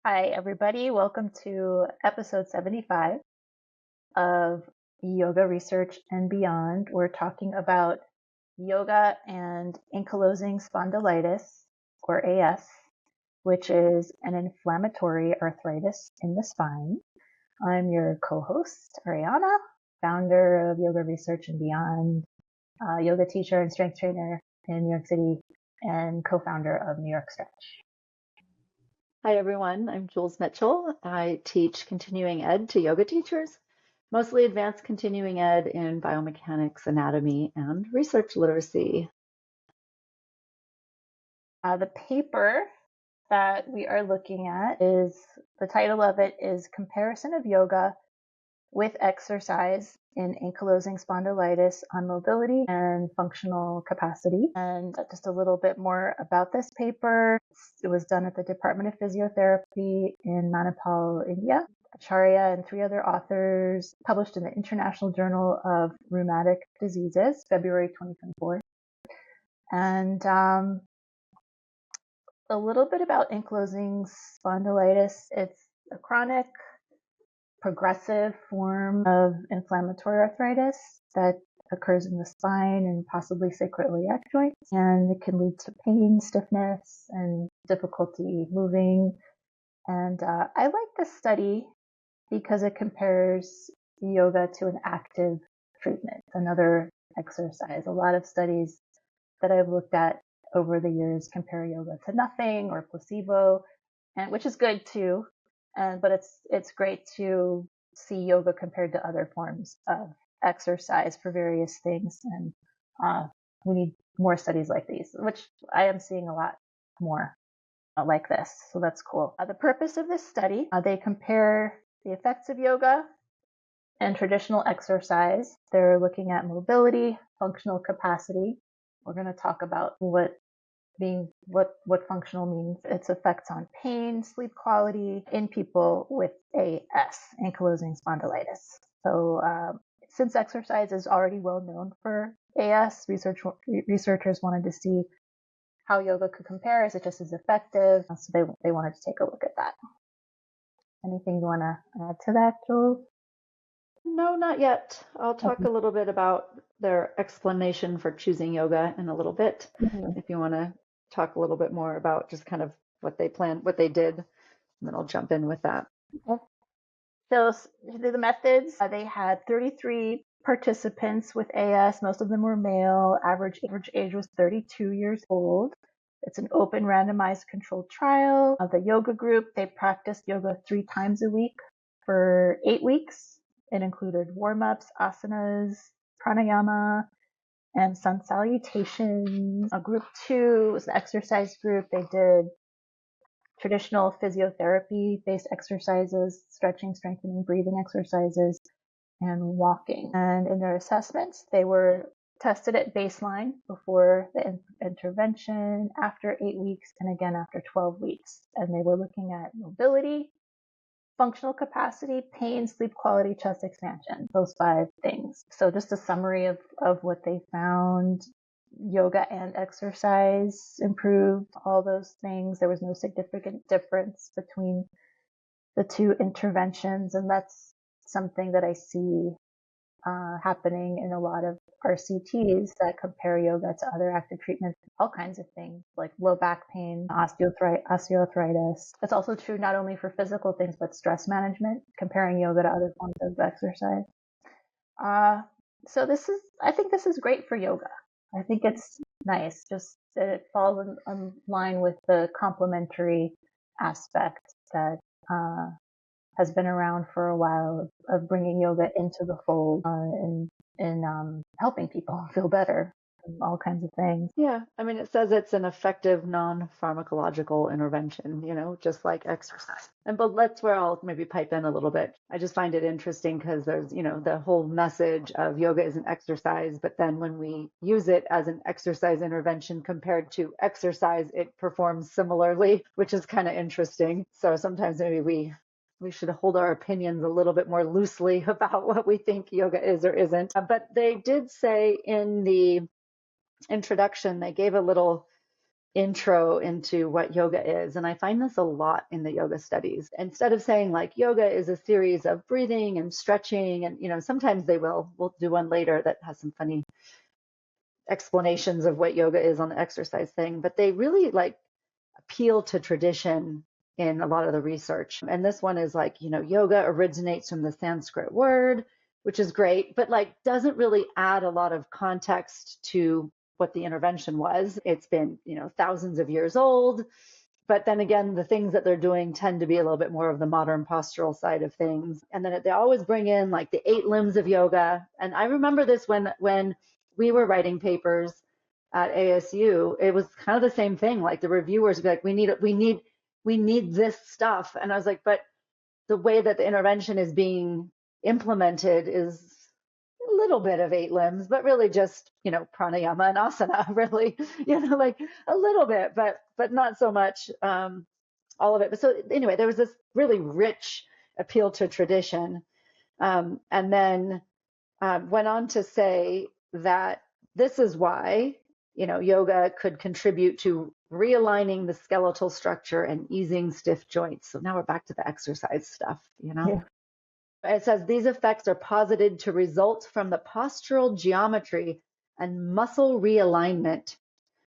Hi, everybody. Welcome to episode 75 of Yoga Research and Beyond. We're talking about yoga and ankylosing spondylitis, or AS, which is an inflammatory arthritis in the spine. I'm your co-host, Ariana, founder of Yoga Research and Beyond, yoga teacher and strength trainer in New York City, and co-founder of New York Stretch. Hi, everyone. I'm Jules Mitchell. I teach continuing ed to yoga teachers, mostly advanced continuing ed in biomechanics, anatomy, and research literacy. The paper that we are looking at the title of it is Comparison of Yoga with Exercise in Ankylosing Spondylitis on Mobility and Functional Capacity. And just a little bit more about this paper. It was done at the Department of Physiotherapy in Manipal, India. Acharya and 3 other authors, published in the International Journal of Rheumatic Diseases, February 2024. And a little bit about ankylosing spondylitis. It's a chronic, progressive form of inflammatory arthritis that occurs in the spine and possibly sacroiliac joints, and it can lead to pain, stiffness, and difficulty moving. And I like this study because it compares yoga to an active treatment, another exercise. A lot of studies that I've looked at over the years compare yoga to nothing or placebo, and which is good too. But it's great to see yoga compared to other forms of exercise for various things, and we need more studies like these, which I am seeing a lot more like this. So that's cool. The purpose of this study, they compare the effects of yoga and traditional exercise. They're looking at mobility, functional capacity. We're going to talk about what functional means, its effects on pain, sleep quality in people with AS, ankylosing spondylitis. So since exercise is already well known for AS, researchers wanted to see how yoga could compare. Is it just as effective? So they wanted to take a look at that. Anything you want to add to that, Jules? No, not yet. I'll talk a little bit about their explanation for choosing yoga in a little bit. Mm-hmm. If you want to talk a little bit more about just kind of what they did, and then I'll jump in with that. Okay. So the methods, they had 33 participants with AS. Most of them were male. Average age was 32 years old. It's an open randomized controlled trial. The yoga group, they practiced yoga 3 times a week for 8 weeks. It included warm-ups, asanas, pranayama, and sun salutations. Group 2 was the exercise group. They did traditional physiotherapy-based exercises, stretching, strengthening, breathing exercises, and walking. And in their assessments, they were tested at baseline before the intervention, after 8 weeks, and again after 12 weeks. And they were looking at mobility, functional capacity, pain, sleep quality, chest expansion, those 5 things. So just a summary of what they found. Yoga and exercise improved all those things. There was no significant difference between the 2 interventions, and that's something that I see happening in a lot of RCTs that compare yoga to other active treatments, all kinds of things like low back pain, osteoarthritis. That's also true not only for physical things, but stress management, comparing yoga to other forms of exercise. So I think this is great for yoga. I think it's nice, just that it falls in line with the complementary aspect that has been around for a while of bringing yoga into the fold and helping people feel better and all kinds of things. Yeah, I mean, it says it's an effective non-pharmacological intervention, just like exercise. But that's where I'll maybe pipe in a little bit. I just find it interesting because there's, the whole message of yoga is an exercise, but then when we use it as an exercise intervention compared to exercise, it performs similarly, which is kind of interesting. So sometimes maybe we should hold our opinions a little bit more loosely about what we think yoga is or isn't. But they did say in the introduction, they gave a little intro into what yoga is. And I find this a lot in the yoga studies. Instead of saying like yoga is a series of breathing and stretching, and sometimes we'll do one later that has some funny explanations of what yoga is on the exercise thing, but they really like appeal to tradition in a lot of the research. And this one is like, yoga originates from the Sanskrit word, which is great, but like doesn't really add a lot of context to what the intervention was. It's been, thousands of years old. But then again, the things that they're doing tend to be a little bit more of the modern postural side of things. And then they always bring in like the 8 limbs of yoga. And I remember this when we were writing papers at ASU, it was kind of the same thing. Like the reviewers would be like, we need this stuff. And I was like, but the way that the intervention is being implemented is a little bit of 8 limbs, but really just, pranayama and asana, really, like a little bit, but not so much all of it. But so anyway, there was this really rich appeal to tradition. And then went on to say that this is why, yoga could contribute to realigning the skeletal structure and easing stiff joints. So now we're back to the exercise stuff, Yeah. It says these effects are posited to result from the postural geometry and muscle realignment,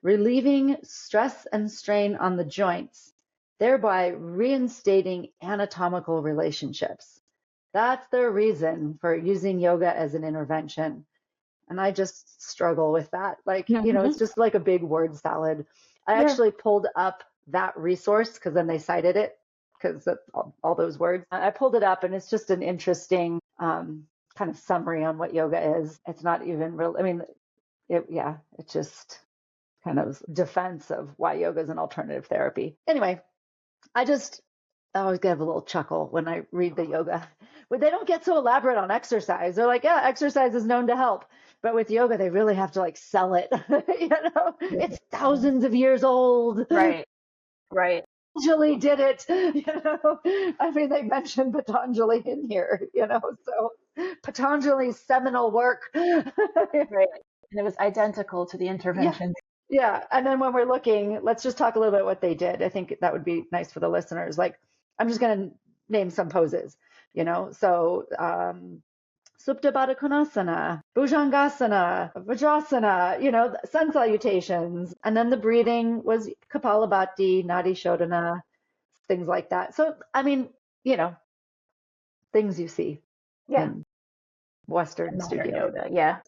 relieving stress and strain on the joints, thereby reinstating anatomical relationships. That's their reason for using yoga as an intervention. And I just struggle with that. Like, it's just like a big word salad. I actually pulled up that resource because then they cited it because of all those words. I pulled it up and it's just an interesting kind of summary on what yoga is. It's not even real. I mean, it's just kind of defense of why yoga is an alternative therapy. Anyway, I always get a little chuckle when I read the yoga. But they don't get so elaborate on exercise. They're like, yeah, exercise is known to help. But with yoga, they really have to like sell it. It's thousands of years old. Right. Patanjali did it. I mean, they mentioned Patanjali in here, so Patanjali's seminal work. Right. And it was identical to the intervention. Yeah. And then when we're looking, let's just talk a little bit what they did. I think that would be nice for the listeners. Like, I'm just going to name some poses, so Supta Baddha Konasana, Bhujangasana, Vajrasana, sun salutations. And then the breathing was Kapalabhati, Nadi Shodhana, things like that. So, I mean, things you see in Western studio. Yoga. Yeah.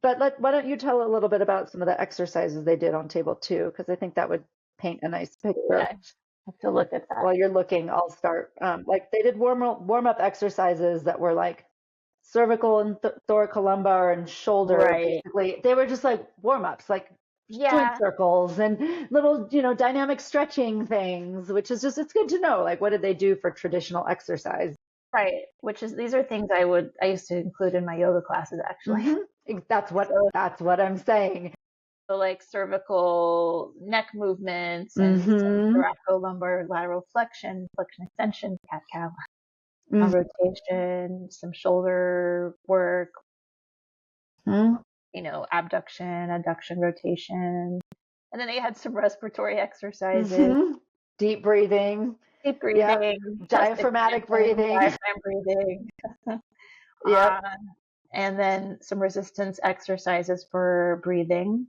But why don't you tell a little bit about some of the exercises they did on table 2? Because I think that would paint a nice picture. Yeah. I have to look at that. While you're looking, I'll start. Like they did warm up exercises that were like cervical and thoracolumbar and shoulder. Right. Basically, they were just like warm ups, like joint circles and little, dynamic stretching things, which is just, it's good to know. Like, what did they do for traditional exercise? Right. These are things I used to include in my yoga classes, actually. Mm-hmm. That's what I'm saying. So like cervical neck movements and thoracolumbar lateral flexion extension, cat-cow, rotation, some shoulder work, abduction, adduction, rotation. And then they had some respiratory exercises. Deep breathing. Diaphragmatic breathing. Diaphragm breathing. And then some resistance exercises for breathing.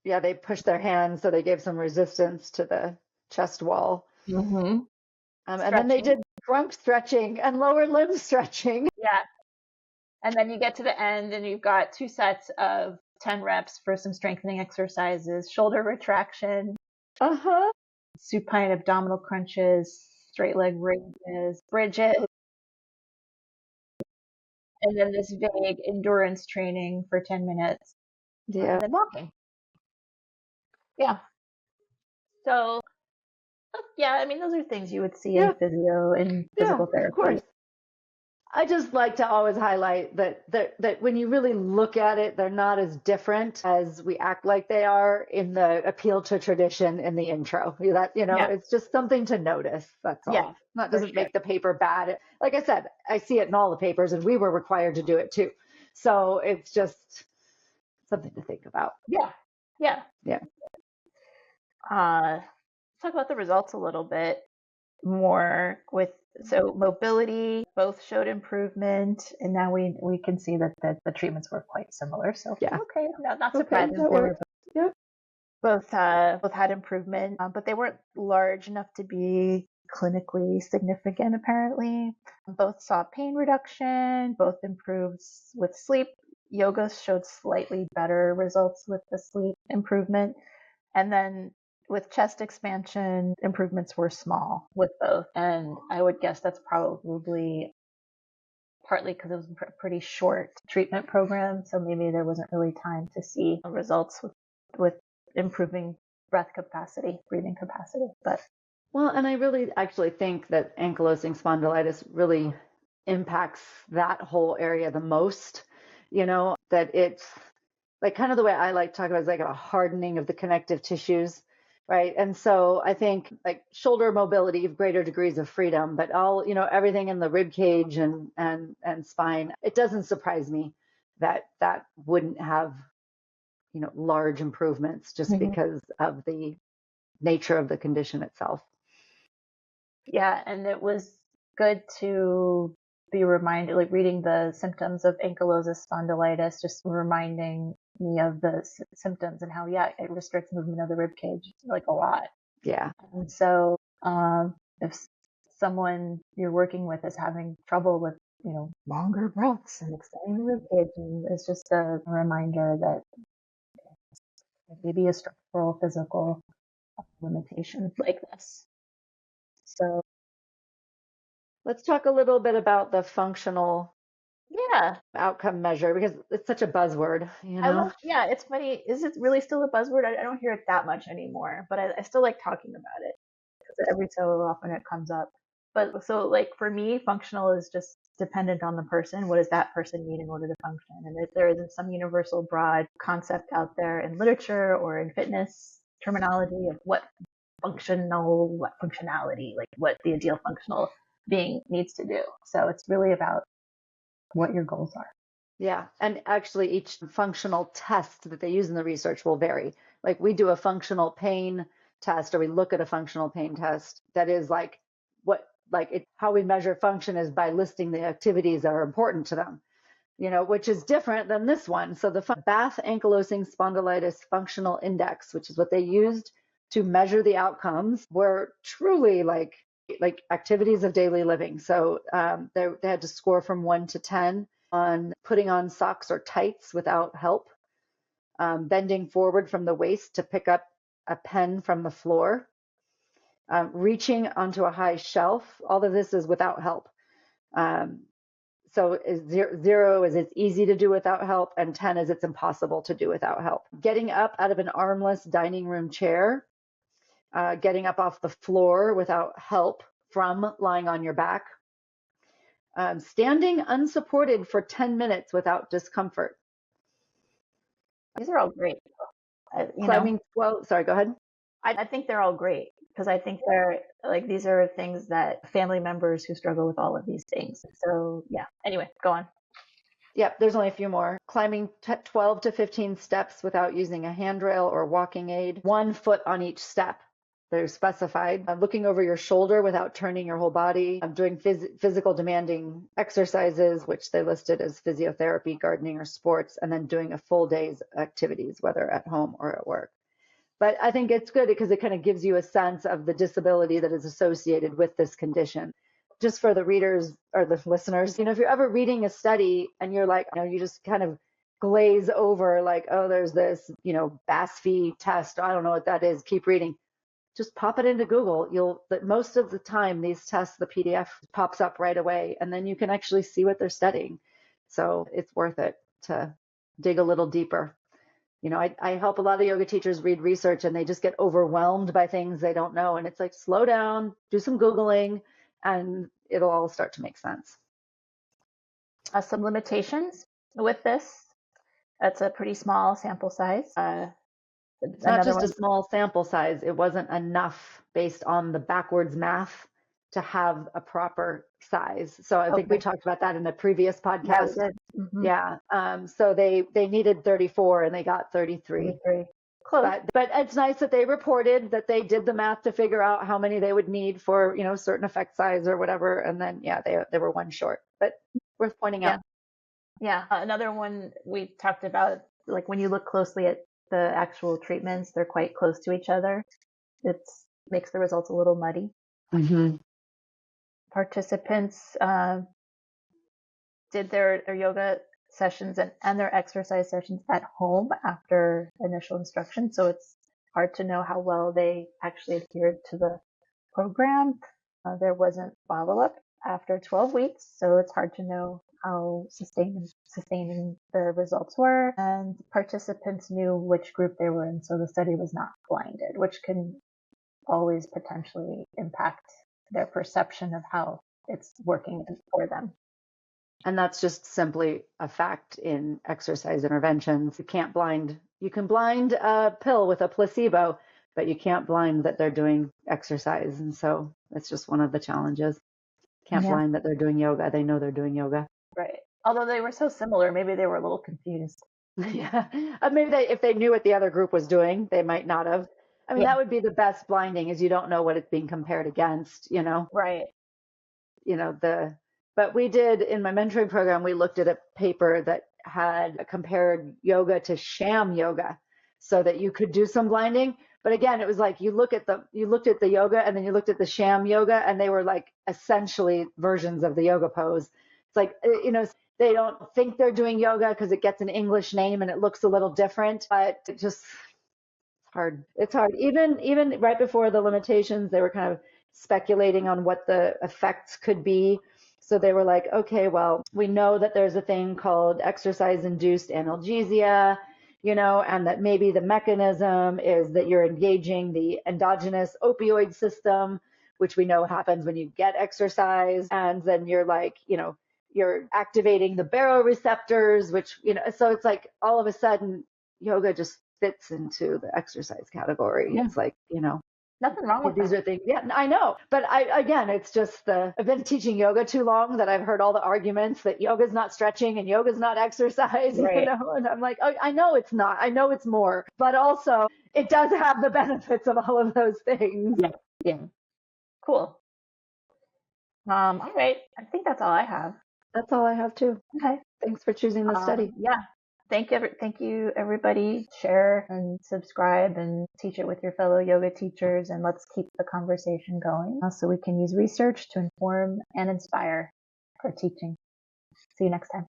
Yeah, they pushed their hands, so they gave some resistance to the chest wall. And then they did trunk stretching and lower limb stretching. Yeah. And then you get to the end and you've got 2 sets of 10 reps for some strengthening exercises, shoulder retraction, supine abdominal crunches, straight leg raises, bridges, and then this vague endurance training for 10 minutes. Yeah. And then walking. Yeah. So, I mean, those are things you would see in physio and physical therapy. Of course. I just like to always highlight that when you really look at it, they're not as different as we act like they are in the appeal to tradition in the intro. It's just something to notice. That's all. Yeah, That doesn't make the paper bad. Like I said, I see it in all the papers, and we were required to do it too. So it's just something to think about. Yeah. Yeah. Let's talk about the results a little bit more with so mobility both showed improvement, and now we can see that the treatments were quite similar. So Yeah. okay, not Okay, surprising. that They were works. Yep. both had improvement, but they weren't large enough to be clinically significant. Apparently, both saw pain reduction, both improved with sleep. Yoga showed slightly better results with the sleep improvement, and then with chest expansion, improvements were small with both. And I would guess that's probably partly because it was a pretty short treatment program. So maybe there wasn't really time to see results with improving breath capacity, breathing capacity. But Well, and I really actually think that ankylosing spondylitis really impacts that whole area the most, that it's like kind of the way I like to talk about is like a hardening of the connective tissues, right? And so I think like shoulder mobility, greater degrees of freedom, but everything in the rib cage and spine, it doesn't surprise me that wouldn't have, large improvements just mm-hmm. because of the nature of the condition itself. Yeah, and it was good to be reminded, like reading the symptoms of ankylosing spondylitis, just reminding me of the symptoms and how, yeah, it restricts movement of the rib cage like a lot. Yeah. And so, if someone you're working with is having trouble with, longer breaths and extending the rib cage, and it's just a reminder that maybe a structural, physical limitation like this. So, Let's talk a little bit about the functional yeah, outcome measure because it's such a buzzword, yeah, it's funny. Is it really still a buzzword? I don't hear it that much anymore, but I still like talking about it because every so often it comes up. But so, like, for me, functional is just dependent on the person. What does that person need in order to function? And if there isn't some universal broad concept out there in literature or in fitness terminology of what functionality, like what the ideal functional being needs to do. So it's really about what your goals are. Yeah, and actually each functional test that they use in the research will vary. Like we do a functional pain test or we look at a functional pain test that is how we measure function is by listing the activities that are important to them, which is different than this one. So the Bath Ankylosing Spondylitis Functional Index, which is what they used to measure the outcomes, were truly like activities of daily living. So they had to score from 1 to 10 on putting on socks or tights without help, bending forward from the waist to pick up a pen from the floor, reaching onto a high shelf. All of this is without help. So 0 is it's easy to do without help, and 10 is it's impossible to do without help. Getting up out of an armless dining room chair, getting up off the floor without help from lying on your back, standing unsupported for 10 minutes without discomfort. These are all great. Climbing, well, sorry, go ahead. I think they're all great because I think they're like these are things that family members who struggle with all of these things. So yeah. Anyway, go on. Yep, there's only a few more. Climbing 12 to 15 steps without using a handrail or walking aid, 1 foot on each step. They're specified. Looking over your shoulder without turning your whole body. Doing physical demanding exercises, which they listed as physiotherapy, gardening, or sports, and then doing a full day's activities, whether at home or at work. But I think it's good because it kind of gives you a sense of the disability that is associated with this condition. Just for the readers or the listeners, if you're ever reading a study and you're like, you just kind of glaze over like, oh, there's this, BASFI test. I don't know what that is. Keep reading. Just pop it into Google. Most of the time, these tests, the PDF pops up right away, and then you can actually see what they're studying. So it's worth it to dig a little deeper. I help a lot of yoga teachers read research and they just get overwhelmed by things they don't know. And it's like, slow down, do some Googling, and it'll all start to make sense. Some limitations with this. That's a pretty small sample size. It's not just a small sample size. It wasn't enough based on the backwards math to have a proper size. So I think we talked about that in a previous podcast. Yeah, we did. Mm-hmm. Yeah. So they needed 34 and they got 33. Close. But it's nice that they reported that they did the math to figure out how many they would need for, certain effect size or whatever. And then, yeah, they were one short, but worth pointing Yeah. out. Yeah. Another one we talked about, like when you look closely at the actual treatments, they're quite close to each other. It makes the results a little muddy. Mm-hmm. Participants did their yoga sessions and their exercise sessions at home after initial instruction. So it's hard to know how well they actually adhered to the program. There wasn't follow-up after 12 weeks, so it's hard to know how sustaining the results were. And participants knew which group they were in, so the study was not blinded, which can always potentially impact their perception of how it's working for them. And that's just simply a fact in exercise interventions. You can blind a pill with a placebo, but you can't blind that they're doing exercise. And so it's just one of the challenges. Can't blind that they're doing yoga. They know they're doing yoga. Right. Although they were so similar, maybe they were a little confused. Yeah. Maybe if they knew what the other group was doing, they might not have. I mean, that would be the best blinding is you don't know what it's being compared against, Right. But we did in my mentoring program, we looked at a paper that had compared yoga to sham yoga so that you could do some blinding. But again, it was like you looked at the yoga and then you looked at the sham yoga and they were like essentially versions of the yoga pose. It's like, they don't think they're doing yoga because it gets an English name and it looks a little different, but it's hard. It's hard. Even right before the limitations, they were kind of speculating on what the effects could be. So they were like, okay, well, we know that there's a thing called exercise-induced analgesia, and that maybe the mechanism is that you're engaging the endogenous opioid system, which we know happens when you get exercise. And then you're like, you're activating the baroreceptors, which, so it's like all of a sudden yoga just fits into the exercise category. Yeah. It's like, nothing wrong with these are things. Yeah, I know. But again, it's just I've been teaching yoga too long that I've heard all the arguments that yoga's not stretching and yoga's not exercise, right. And I'm like, oh, I know it's not. I know it's more, but also it does have the benefits of all of those things. Yeah. Yeah. Cool. All right. I think that's all I have. That's all I have too. Okay. Thanks for choosing the study. Yeah. Thank you, everybody. Share and subscribe and teach it with your fellow yoga teachers. And let's keep the conversation going so we can use research to inform and inspire our teaching. See you next time.